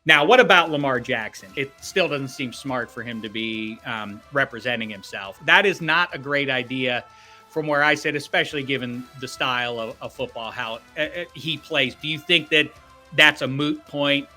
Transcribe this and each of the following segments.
Now, what about Lamar Jackson? It still doesn't seem smart for him to be representing himself. That is not a great idea from where I sit, especially given the style of football, how he plays. Do you think that that's a moot point,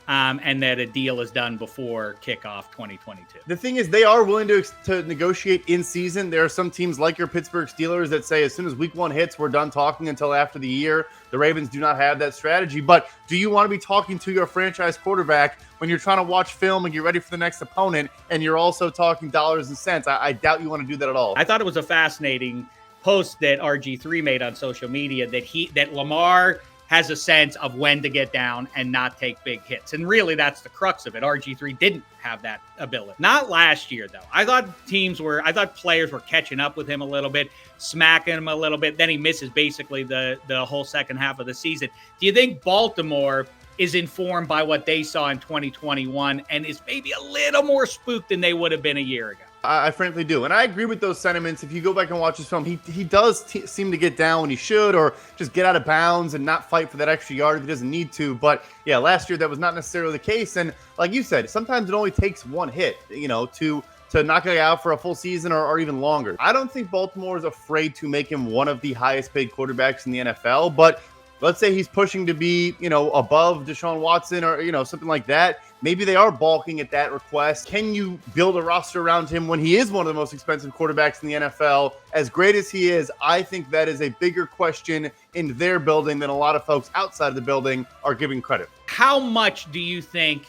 and that a deal is done before kickoff 2022? The thing is, they are willing to negotiate in season. There are some teams like your Pittsburgh Steelers that say as soon as week one hits, we're done talking until after the year. The Ravens do not have that strategy. But do you want to be talking to your franchise quarterback when you're trying to watch film and get ready for the next opponent, and you're also talking dollars and cents? I doubt you want to do that at all. I thought it was a fascinating post that RG3 made on social media that Lamar has a sense of when to get down and not take big hits. And really, that's the crux of it. RG3 didn't have that ability. Not last year, though. I thought players were catching up with him a little bit, smacking him a little bit. Then he misses basically the whole second half of the season. Do you think Baltimore is informed by what they saw in 2021 and is maybe a little more spooked than they would have been a year ago? I frankly do. And I agree with those sentiments. If you go back and watch his film, he does seem to get down when he should, or just get out of bounds and not fight for that extra yard if he doesn't need to. But yeah, last year that was not necessarily the case. And like you said, sometimes it only takes one hit, to knock a guy out for a full season or even longer. I don't think Baltimore is afraid to make him one of the highest paid quarterbacks in the NFL, but let's say he's pushing to be, above Deshaun Watson or, something like that. Maybe they are balking at that request. Can you build a roster around him when he is one of the most expensive quarterbacks in the NFL? As great as he is, I think that is a bigger question in their building than a lot of folks outside of the building are giving credit. How much do you think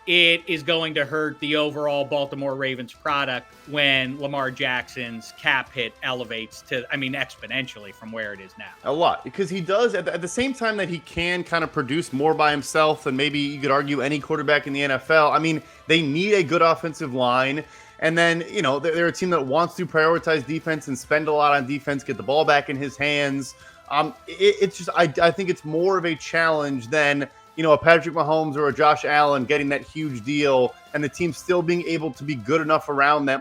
it is going to hurt the overall Baltimore Ravens product when Lamar Jackson's cap hit elevates exponentially from where it is now? A lot, because he does at the same time that he can kind of produce more by himself than maybe you could argue any quarterback in the NFL. They need a good offensive line. And then, they're a team that wants to prioritize defense and spend a lot on defense, get the ball back in his hands. It's just, I think it's more of a challenge than, a Patrick Mahomes or a Josh Allen getting that huge deal and the team still being able to be good enough around them